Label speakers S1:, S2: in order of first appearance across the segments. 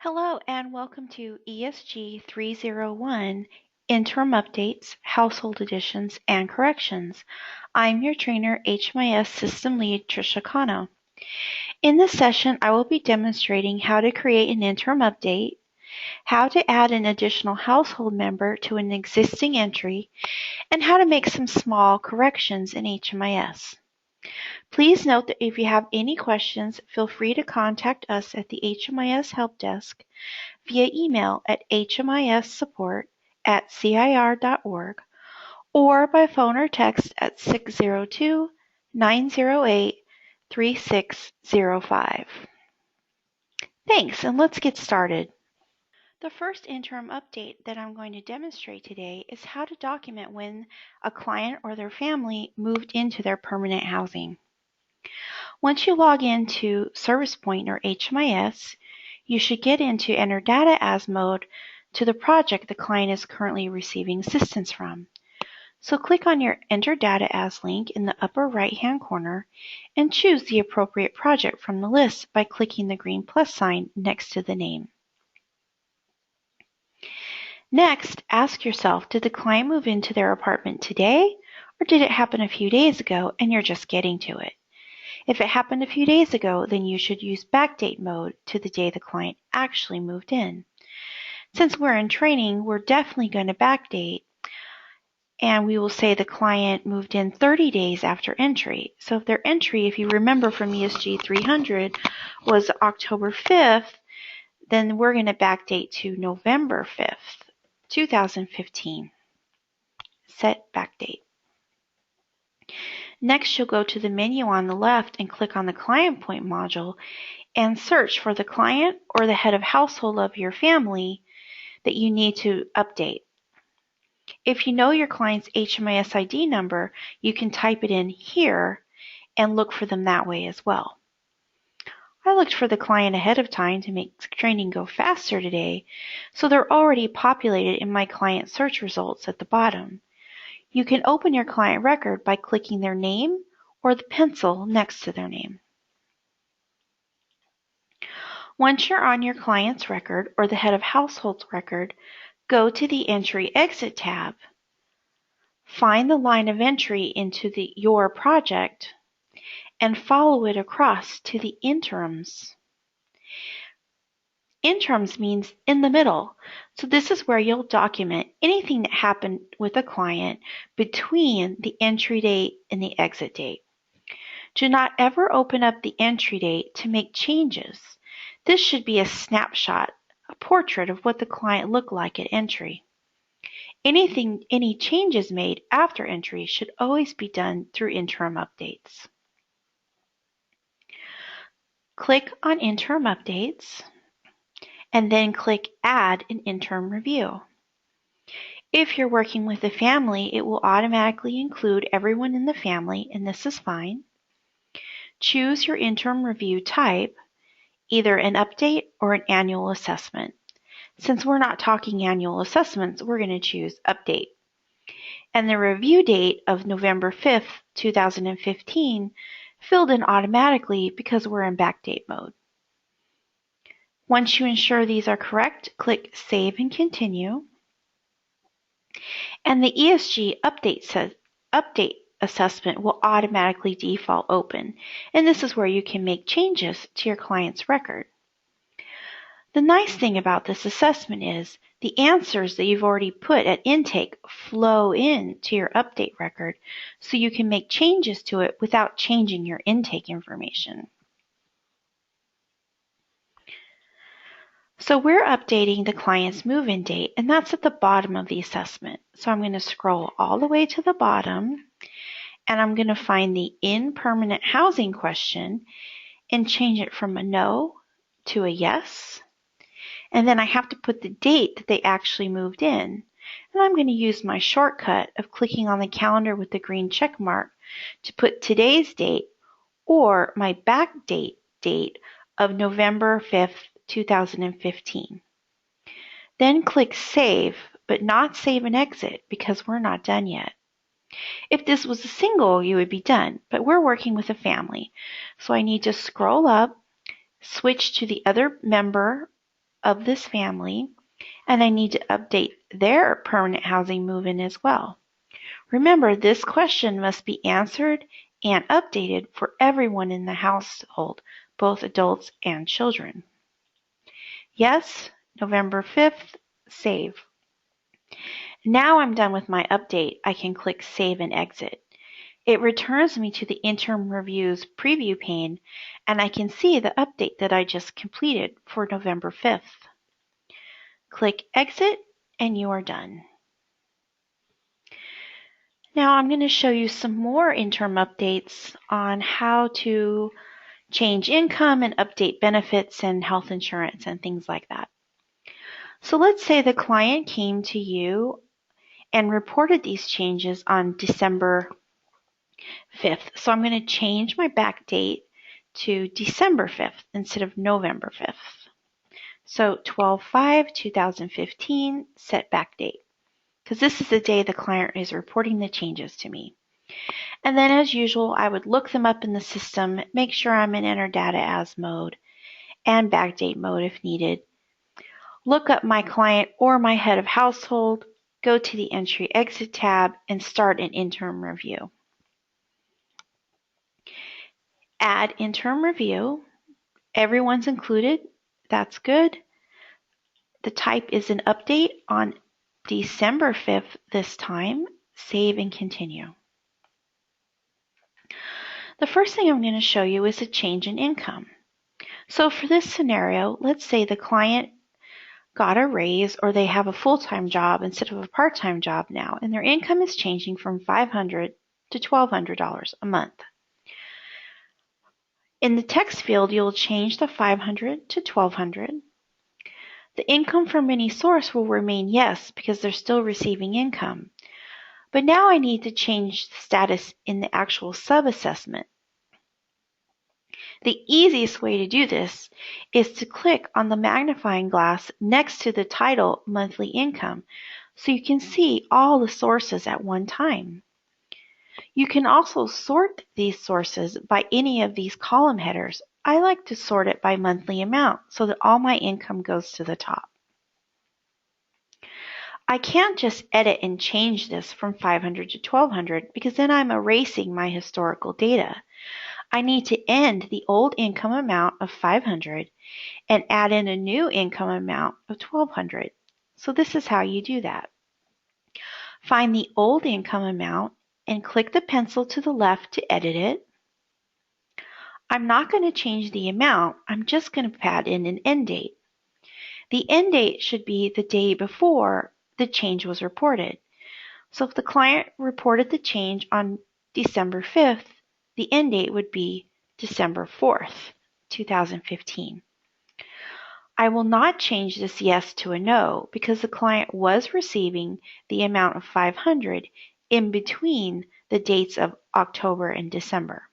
S1: Hello and welcome to ESG 301 Interim Updates, Household Additions, and Corrections. I'm your trainer, HMIS System Lead Tricia Cano. In this session, I will be demonstrating how to create an interim update, how to add an additional household member to an existing entry, and how to make some small corrections in HMIS. Please note that if you have any questions, feel free to contact us at the HMIS Help Desk via email at hmissupport@cir.org or by phone or text at 602-908-3605. Thanks, and let's get started. The first interim update that I'm going to demonstrate today is how to document when a client or their family moved into their permanent housing. Once you log into Service Point or HMIS, you should get into Enter Data As mode to the project the client is currently receiving assistance from. So click on your Enter Data As link in the upper right-hand corner and choose the appropriate project from the list by clicking the green plus sign next to the name. Next, ask yourself, did the client move into their apartment today, or did it happen a few days ago and you're just getting to it? If it happened a few days ago, then you should use backdate mode to the day the client actually moved in. Since we're in training, we're definitely going to backdate, and we will say the client moved in 30 days after entry. So if their entry, if you remember from ESG 300, was October 5th, then we're going to backdate to November 5th, 2015. Set backdate. Next, you'll go to the menu on the left and click on the Client Point module and search for the client or the head of household of your family that you need to update. If you know your client's HMIS ID number, you can type it in here and look for them that way as well. I looked for the client ahead of time to make training go faster today, so they're already populated in my client search results at the bottom. You can open your client record by clicking their name or the pencil next to their name. Once you're on your client's record or the head of household's record, go to the Entry Exit tab. Find the line of entry into your project and follow it across to the Interims. Interims means in the middle, so this is where you'll document anything that happened with a client between the entry date and the exit date. Do not ever open up the entry date to make changes. This should be a snapshot, a portrait of what the client looked like at entry. Any changes made after entry should always be done through interim updates. Click on Interim Updates and then click Add an Interim Review. If you're working with a family, it will automatically include everyone in the family, and this is fine. Choose your interim review type, either an update or an annual assessment. Since we're not talking annual assessments, we're going to choose update. And the review date of November 5th, 2015 filled in automatically because we're in backdate mode. Once you ensure these are correct, click Save and Continue. And the ESG update assessment will automatically default open. And this is where you can make changes to your client's record. The nice thing about this assessment is the answers that you've already put at intake flow in to your update record, so you can make changes to it without changing your intake information. So we're updating the client's move-in date, and that's at the bottom of the assessment. So I'm going to scroll all the way to the bottom, and I'm going to find the in permanent housing question and change it from a no to a yes. And then I have to put the date that they actually moved in. And I'm going to use my shortcut of clicking on the calendar with the green check mark to put today's date or my backdate date of November 5th, 2015. Then click Save, but not Save and Exit because we're not done yet. If this was a single, you would be done, but we're working with a family. So I need to scroll up, switch to the other member of this family, and I need to update their permanent housing move-in as well. Remember, this question must be answered and updated for everyone in the household, both adults and children. Yes, November 5th, save. Now I'm done with my update. I can click Save and Exit. It returns me to the Interim Reviews preview pane, and I can see the update that I just completed for November 5th. Click Exit, and you are done. Now I'm going to show you some more interim updates on how to change income and update benefits and health insurance and things like that. So let's say the client came to you and reported these changes on December 5th. So I'm going to change my back date to December 5th instead of November 5th. So 12/5/2015, set back date, because this is the day the client is reporting the changes to me. And then as usual, I would look them up in the system, make sure I'm in Enter Data As mode and backdate mode if needed. Look up my client or my head of household, go to the Entry Exit tab, and start an interim review. Add interim review. Everyone's included. That's good. The type is an update on December 5th this time. Save and continue. The first thing I'm going to show you is a change in income. So for this scenario, let's say the client got a raise or they have a full-time job instead of a part-time job now, and their income is changing from $500 to $1,200 a month. In the text field, you'll change the $500 to $1,200. The income from any source will remain yes because they're still receiving income. But now I need to change the status in the actual sub-assessment. The easiest way to do this is to click on the magnifying glass next to the title Monthly Income so you can see all the sources at one time. You can also sort these sources by any of these column headers. I like to sort it by monthly amount so that all my income goes to the top. I can't just edit and change this from $500 to $1,200 because then I'm erasing my historical data. I need to end the old income amount of $500 and add in a new income amount of $1,200. So this is how you do that. Find the old income amount and click the pencil to the left to edit it. I'm not going to change the amount. I'm just going to add in an end date. The end date should be the day before the change was reported. So if the client reported the change on December 5th, the end date would be December 4th, 2015. I will not change this yes to a no because the client was receiving the amount of $500 in between the dates of October and December.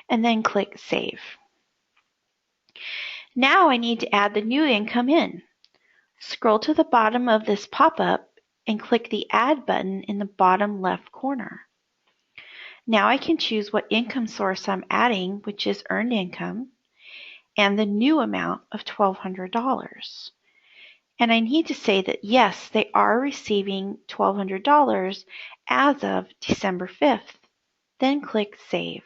S1: And then click Save. Now I need to add the new income in. Scroll to the bottom of this pop-up and click the Add button in the bottom left corner. Now I can choose what income source I'm adding, which is earned income, and the new amount of $1,200. And I need to say that yes, they are receiving $1,200 as of December 5th. Then click Save.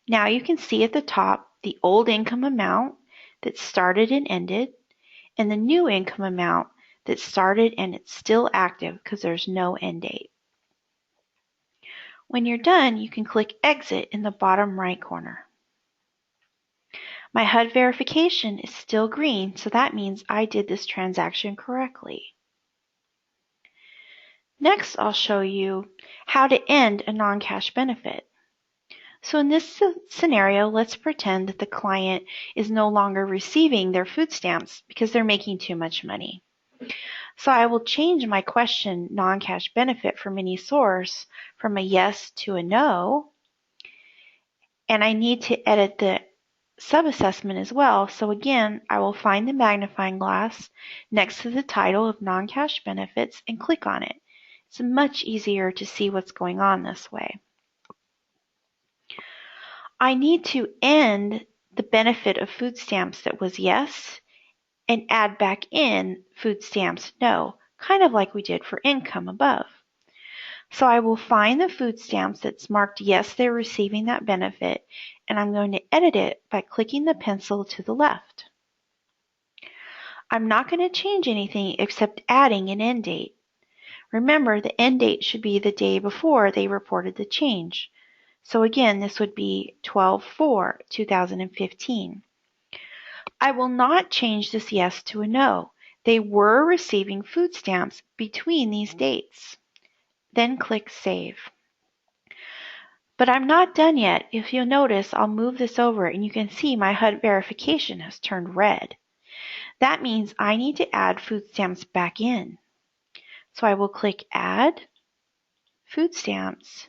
S1: Now you can see at the top the old income amount that started and ended, and the new income amount that started and it's still active because there's no end date. When you're done, you can click Exit in the bottom right corner. My HUD verification is still green, so that means I did this transaction correctly. Next, I'll show you how to end a non-cash benefit. So in this scenario, let's pretend that the client is no longer receiving their food stamps because they're making too much money. So I will change my question non-cash benefit from any source from a yes to a no. And I need to edit the sub-assessment as well. So again, I will find the magnifying glass next to the title of non-cash benefits and click on it. It's much easier to see what's going on this way. I need to end the benefit of food stamps that was yes and add back in food stamps no, kind of like we did for income above. So I will find the food stamps that's marked yes, they're receiving that benefit, and I'm going to edit it by clicking the pencil to the left. I'm not going to change anything except adding an end date. Remember, the end date should be the day before they reported the change. So again, this would be 12/4/2015. I will not change this yes to a no. They were receiving food stamps between these dates. Then click Save. But I'm not done yet. If you'll notice, I'll move this over and you can see my HUD verification has turned red. That means I need to add food stamps back in. So I will click Add Food Stamps.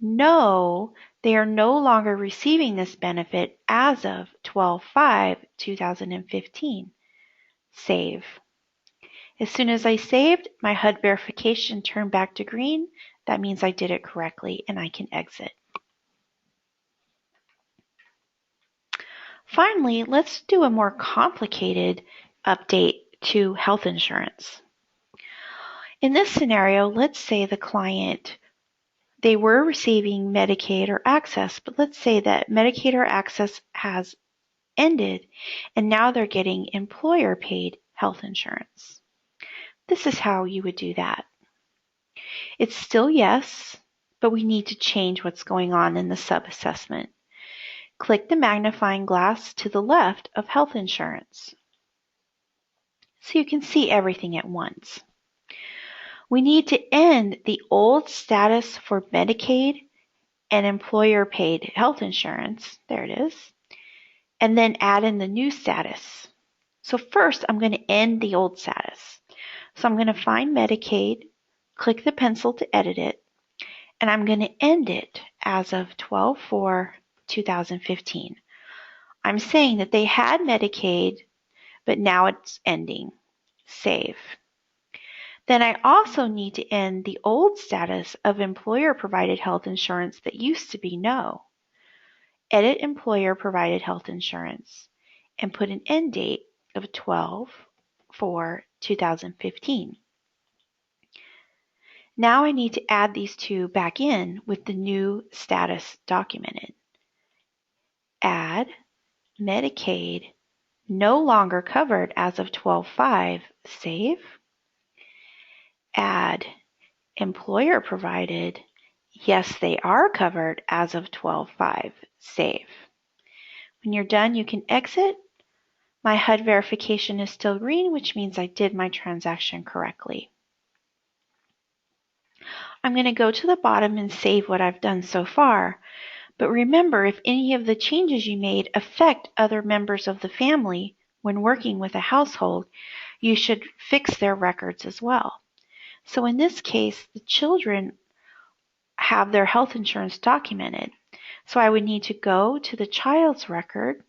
S1: No, they are no longer receiving this benefit as of 12/5/2015. Save. As soon as I saved, my HUD verification turned back to green. That means I did it correctly and I can exit. Finally, let's do a more complicated update to health insurance. In this scenario, let's say the client, they were receiving Medicaid or Access, but let's say that Medicaid or Access has ended and now they're getting employer-paid health insurance. This is how you would do that. It's still yes, but we need to change what's going on in the sub-assessment. Click the magnifying glass to the left of health insurance so you can see everything at once. We need to end the old status for Medicaid and employer-paid health insurance, there it is, and then add in the new status. So first, I'm going to end the old status. So I'm going to find Medicaid, click the pencil to edit it, and I'm going to end it as of 12/4/2015. I'm saying that they had Medicaid, but now it's ending. Save. Then I also need to end the old status of employer-provided health insurance that used to be no. Edit employer-provided health insurance and put an end date of 12/4/2015. Now I need to add these two back in with the new status documented. Add Medicaid, no longer covered as of 12/5, save. Add employer provided, yes they are covered as of 12/5, save. When you're done, you can exit. My HUD verification is still green, which means I did my transaction correctly. I'm going to go to the bottom and save what I've done so far. But remember, if any of the changes you made affect other members of the family when working with a household, you should fix their records as well. So in this case, the children have their health insurance documented. So I would need to go to the child's record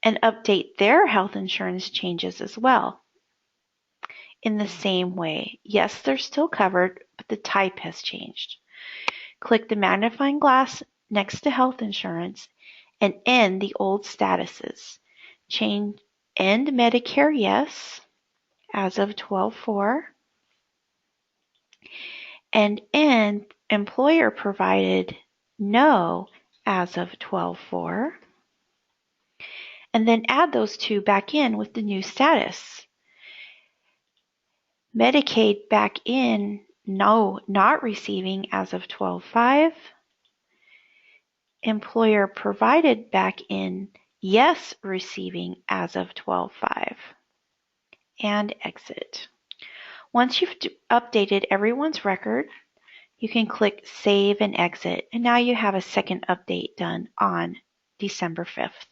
S1: and update their health insurance changes as well. In the same way, yes, they're still covered, but the type has changed. Click the magnifying glass next to health insurance and end the old statuses. Change end Medicare yes as of 12/4 and end employer provided no as of 12/4, and then add those two back in with the new status. Medicaid back in no, not receiving as of 12/5. Employer provided back in yes, receiving as of 12/5. And exit. Once you've updated everyone's record, you can click Save and Exit, and now you have a second update done on December 5th.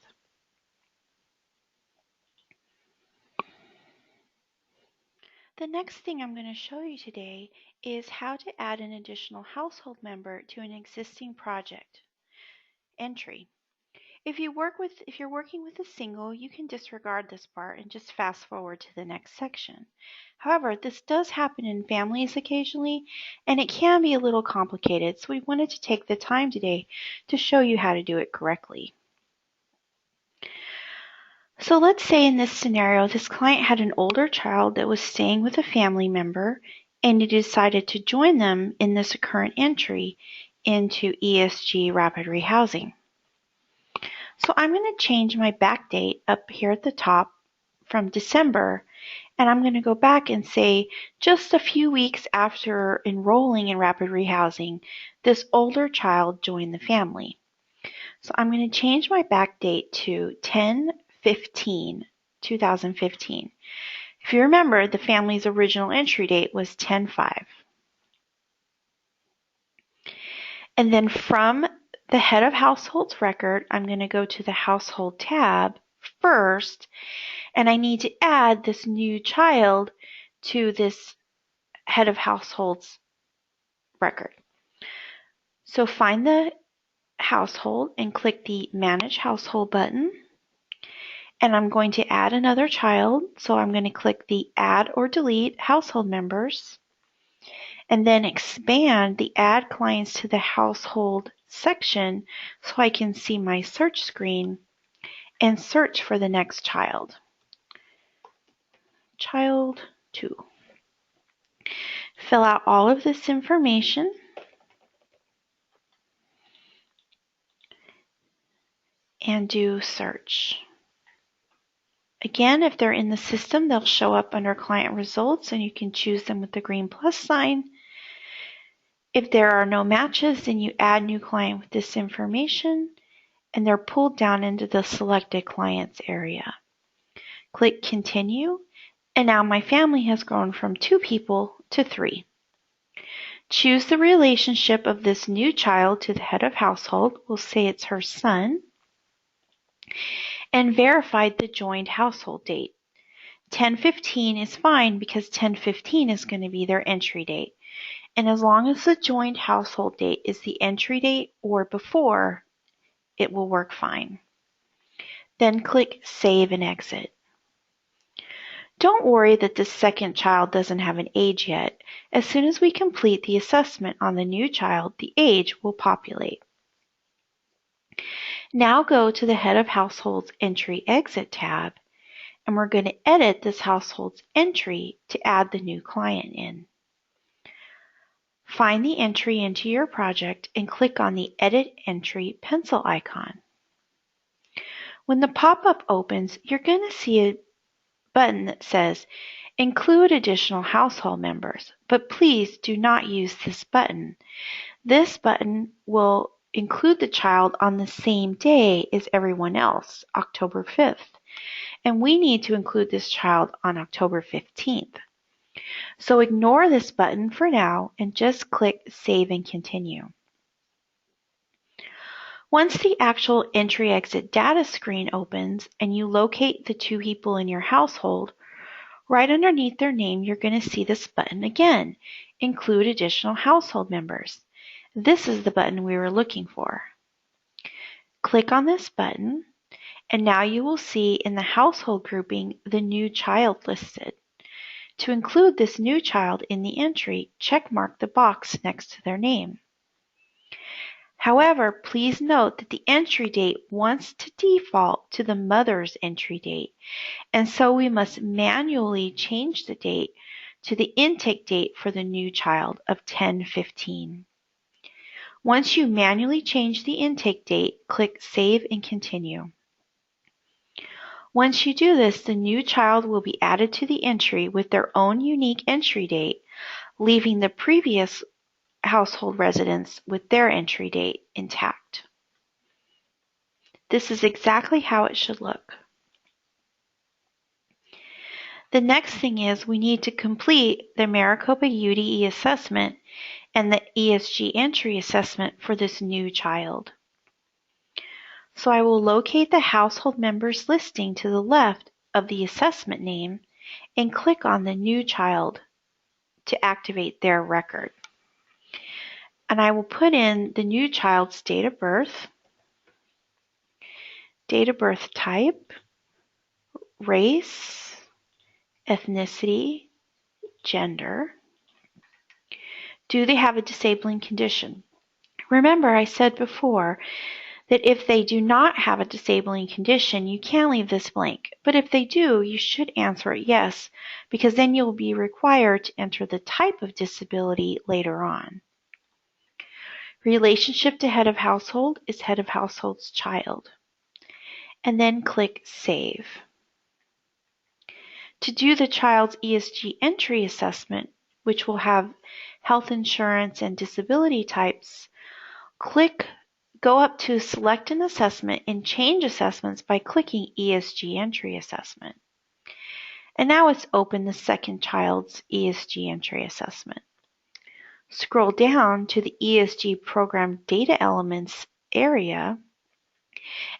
S1: The next thing I'm going to show you today is how to add an additional household member to an existing project entry. If you're working with a single, you can disregard this part and just fast forward to the next section. However, this does happen in families occasionally, and it can be a little complicated, so we wanted to take the time today to show you how to do it correctly. So let's say in this scenario, this client had an older child that was staying with a family member and he decided to join them in this current entry into ESG Rapid Rehousing. So I'm going to change my back date up here at the top from December, and I'm going to go back and say just a few weeks after enrolling in Rapid Rehousing, this older child joined the family. So I'm going to change my back date to 10/15/2015. If you remember, the family's original entry date was 10/5. And then from the head of households record, I'm going to go to the household tab first, and I need to add this new child to this head of households record. So find the household and click the Manage Household button. And I'm going to add another child, so I'm going to click the Add or Delete Household Members, and then expand the Add Clients to the Household section so I can see my search screen and search for the next child. Child 2. Fill out all of this information and do search. Again, if they're in the system, they'll show up under client results and you can choose them with the green plus sign. If there are no matches, then you add new client with this information and they're pulled down into the selected clients area. Click continue, and now my family has grown from 2 people to 3. Choose the relationship of this new child to the head of household. We'll say it's her son. And verify the joined household date. 10/15 is fine because 10/15 is going to be their entry date. And as long as the joined household date is the entry date or before, it will work fine. Then click Save and Exit. Don't worry that this second child doesn't have an age yet. As soon as we complete the assessment on the new child, the age will populate. Now go to the Head of Households Entry Exit tab, and we're going to edit this household's entry to add the new client in. Find the entry into your project and click on the Edit Entry pencil icon. When the pop-up opens, you're going to see a button that says Include additional household members, but please do not use this button. This button will include the child on the same day as everyone else, October 5th, and we need to include this child on October 15th. So ignore this button for now and just click Save and Continue. Once the actual entry exit data screen opens and you locate the 2 people in your household, right underneath their name you're going to see this button again, Include Additional Household Members. This is the button we were looking for. Click on this button and now you will see in the household grouping the new child listed. To include this new child in the entry, check mark the box next to their name. However, please note that the entry date wants to default to the mother's entry date, and so we must manually change the date to the intake date for the new child of 10/15. Once you manually change the intake date, click Save and Continue. Once you do this, the new child will be added to the entry with their own unique entry date, leaving the previous household residents with their entry date intact. This is exactly how it should look. The next thing is we need to complete the Maricopa UDE assessment and the ESG entry assessment for this new child. So I will locate the household members listing to the left of the assessment name and click on the new child to activate their record. And I will put in the new child's date of birth type, race, ethnicity, gender. Do they have a disabling condition? Remember, I said before that if they do not have a disabling condition, you can leave this blank. But if they do, you should answer it yes, because then you'll be required to enter the type of disability later on. Relationship to head of household is head of household's child. And then click Save. To do the child's ESG entry assessment, which will have health insurance and disability types, go up to Select an Assessment and change assessments by clicking ESG Entry Assessment. And now it's open the second child's ESG Entry Assessment. Scroll down to the ESG Program Data Elements area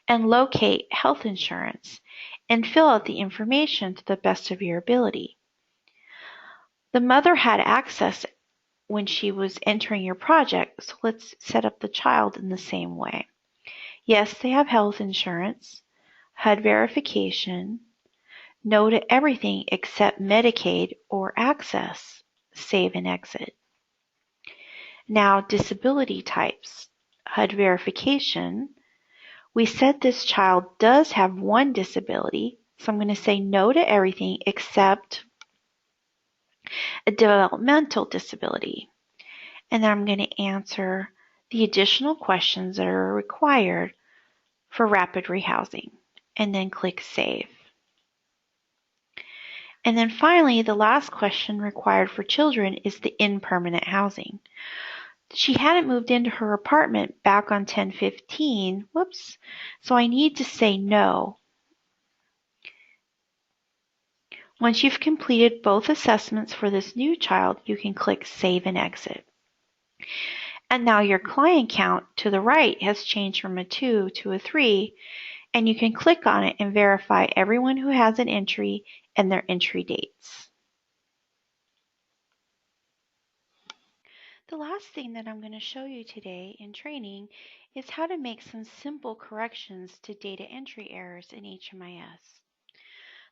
S1: and locate health insurance and fill out the information to the best of your ability. The mother had access when she was entering your project, so let's set up the child in the same way. Yes, they have health insurance, HUD verification, no to everything except Medicaid or Access, save and exit. Now disability types, HUD verification. We said this child does have one disability, so I'm going to say no to everything except a developmental disability. And then I'm going to answer the additional questions that are required for rapid rehousing, and then click Save. And then finally, the last question required for children is the in permanent housing. She hadn't moved into her apartment back on 10/15, whoops, so I need to say no. Once you've completed both assessments for this new child, you can click Save and Exit. And now your client count to the right has changed from a 2 to a 3, and you can click on it and verify everyone who has an entry and their entry dates. The last thing that I'm going to show you today in training is how to make some simple corrections to data entry errors in HMIS.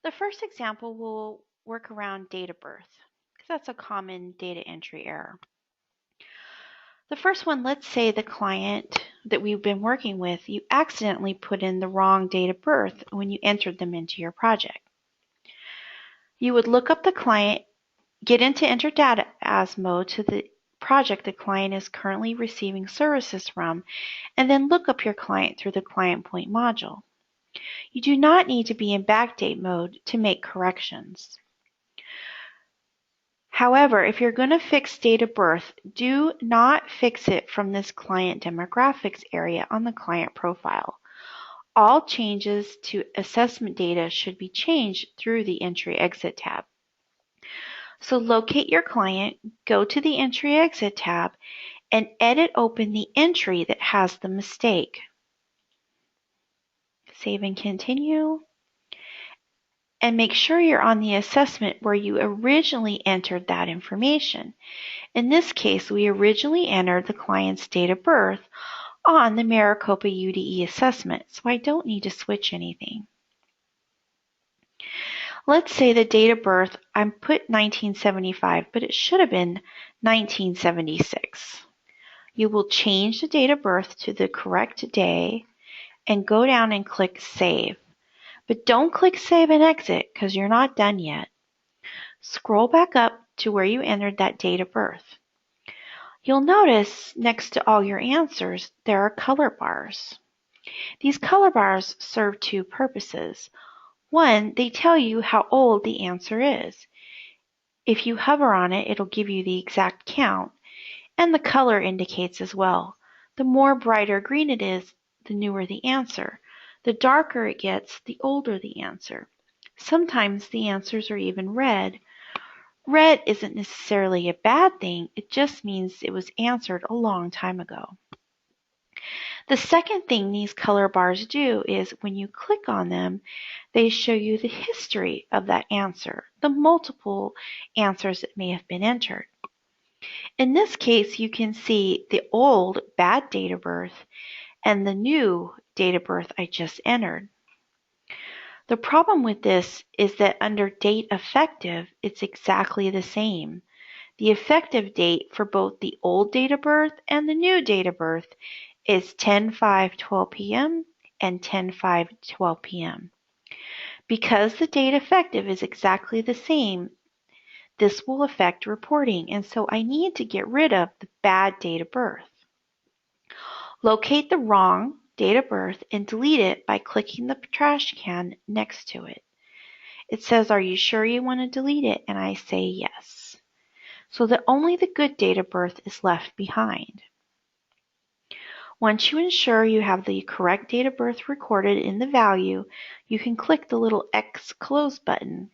S1: The first example will work around date of birth, because that's a common data entry error. The first one, let's say the client that we've been working with, you accidentally put in the wrong date of birth when you entered them into your project. You would look up the client, get into Enter Data As mode to the project the client is currently receiving services from, and then look up your client through the Client Point module. You do not need to be in backdate mode to make corrections. However, if you're going to fix date of birth, do not fix it from this client demographics area on the client profile. All changes to assessment data should be changed through the Entry Exit tab. So locate your client, go to the Entry Exit tab, and open the entry that has the mistake. Save and continue. And make sure you're on the assessment where you originally entered that information. In this case, we originally entered the client's date of birth on the Maricopa UDE assessment, so I don't need to switch anything. Let's say the date of birth, I put 1975, but it should have been 1976. You will change the date of birth to the correct day and go down and click Save. But don't click Save and Exit because you're not done yet. Scroll back up to where you entered that date of birth. You'll notice next to all your answers, there are color bars. These color bars serve two purposes. One, they tell you how old the answer is. If you hover on it, it'll give you the exact count, and the color indicates as well. The more brighter green it is, the newer the answer. The darker it gets, the older the answer. Sometimes the answers are even red. Red isn't necessarily a bad thing, it just means it was answered a long time ago. The second thing these color bars do is when you click on them, they show you the history of that answer, the multiple answers that may have been entered. In this case, you can see the old bad date of birth and the new date of birth I just entered. The problem with this is that under date effective, it's exactly the same. The effective date for both the old date of birth and the new date of birth is 10/5/12 p.m. and 10/5/12 p.m. Because the date effective is exactly the same, this will affect reporting, and so I need to get rid of the bad date of birth. Locate the wrong date of birth and delete it by clicking the trash can next to it. It says, "Are you sure you want to delete it?" And I say yes. So that only the good date of birth is left behind. Once you ensure you have the correct date of birth recorded in the value, you can click the little X close button.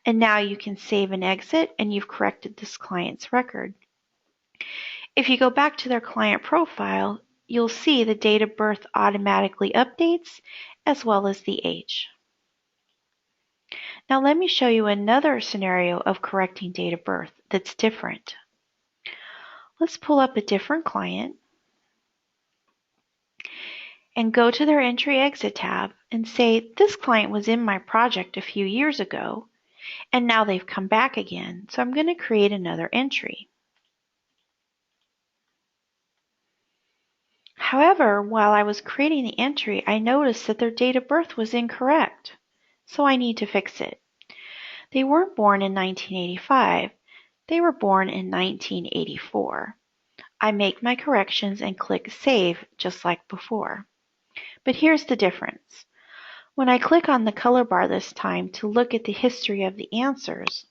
S1: And now you can save and exit, and you've corrected this client's record. If you go back to their client profile, you'll see the date of birth automatically updates as well as the age. Now let me show you another scenario of correcting date of birth that's different. Let's pull up a different client and go to their Entry Exit tab and say, this client was in my project a few years ago, and now they've come back again, so I'm going to create another entry. However, while I was creating the entry, I noticed that their date of birth was incorrect, so I need to fix it. They weren't born in 1985, they were born in 1984. I make my corrections and click Save just like before. But here's the difference. When I click on the color bar this time to look at the history of the answers,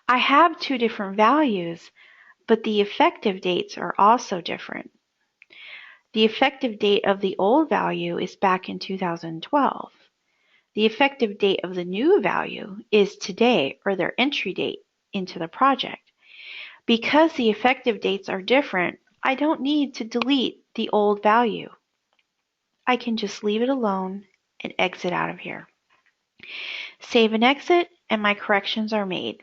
S1: I have two different values, but the effective dates are also different. The effective date of the old value is back in 2012. The effective date of the new value is today, or their entry date into the project. Because the effective dates are different, I don't need to delete the old value. I can just leave it alone and exit out of here. Save and exit, and my corrections are made.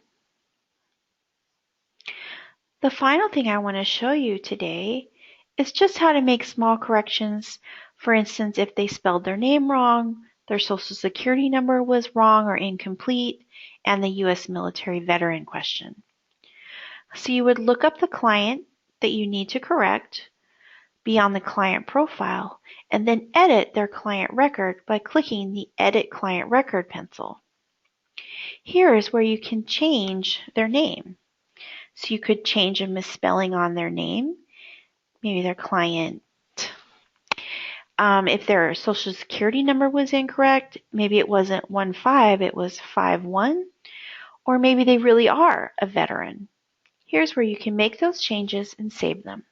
S1: The final thing I want to show you today is just how to make small corrections. For instance, if they spelled their name wrong, their social security number was wrong or incomplete, and the U.S. military veteran question. So you would look up the client that you need to correct, be on the client profile, and then edit their client record by clicking the Edit Client Record pencil. Here is where you can change their name. So you could change a misspelling on their name, maybe their client. If their social security number was incorrect, maybe it wasn't 15, it was 51, or maybe they really are a veteran. Here's where you can make those changes and save them.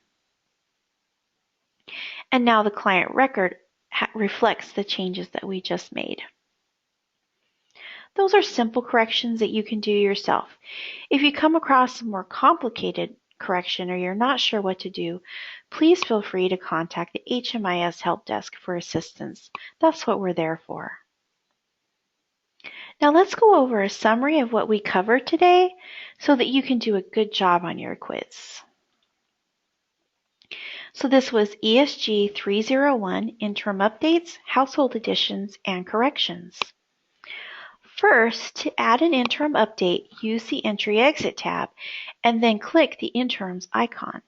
S1: And now the client record reflects the changes that we just made. Those are simple corrections that you can do yourself. If you come across a more complicated correction or you're not sure what to do, please feel free to contact the HMIS Help Desk for assistance. That's what we're there for. Now let's go over a summary of what we covered today so that you can do a good job on your quiz. So this was ESG 301, Interim Updates, Household Additions, and Corrections. First, to add an interim update, use the Entry Exit tab and then click the Interims icon.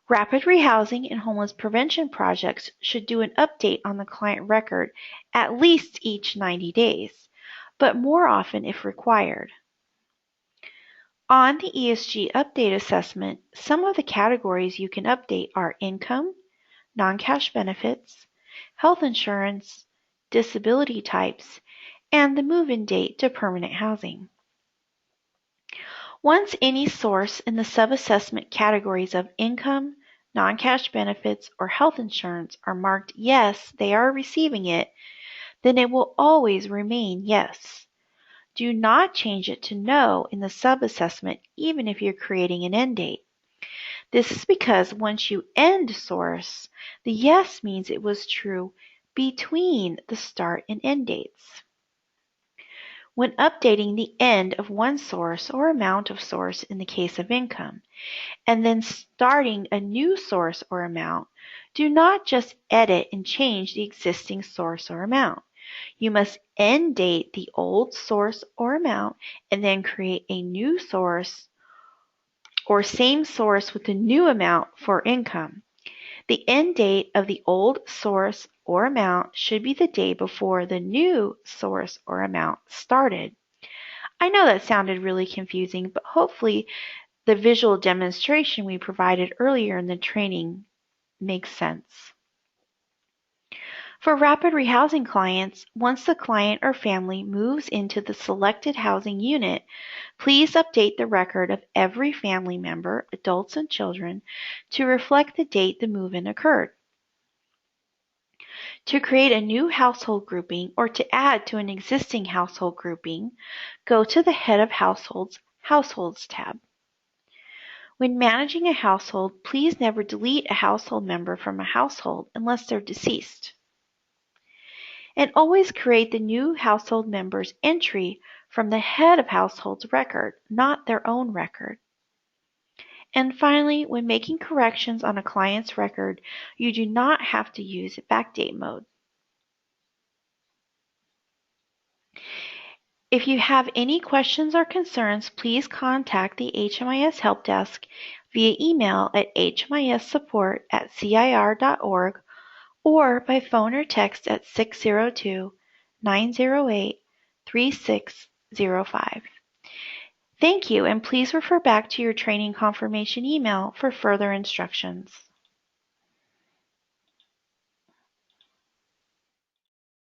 S1: Rapid Rehousing and homeless prevention projects should do an update on the client record at least each 90 days, but more often if required. On the ESG update assessment, some of the categories you can update are income, non-cash benefits, health insurance, disability types, and the move-in date to permanent housing. Once any source in the sub-assessment categories of income, non-cash benefits, or health insurance are marked yes, they are receiving it, then it will always remain yes. Do not change it to no in the sub-assessment even if you're creating an end date. This is because once you end source, the yes means it was true between the start and end dates. When updating the end of one source or amount of source in the case of income, and then starting a new source or amount, do not just edit and change the existing source or amount. You must end date the old source or amount and then create a new source or same source with the new amount for income. The end date of the old source or amount should be the day before the new source or amount started. I know that sounded really confusing, but hopefully the visual demonstration we provided earlier in the training makes sense. For rapid rehousing clients, once the client or family moves into the selected housing unit, please update the record of every family member, adults and children, to reflect the date the move-in occurred. To create a new household grouping or to add to an existing household grouping, go to the Head of Households, Households tab. When managing a household, please never delete a household member from a household unless they're deceased. And always create the new household member's entry from the Head of Household's record, not their own record. And finally, when making corrections on a client's record, you do not have to use backdate mode. If you have any questions or concerns, please contact the HMIS Help Desk via email at hmissupport@cir.org or by phone or text at 602-908-3605. Thank you, and please refer back to your training confirmation email for further instructions.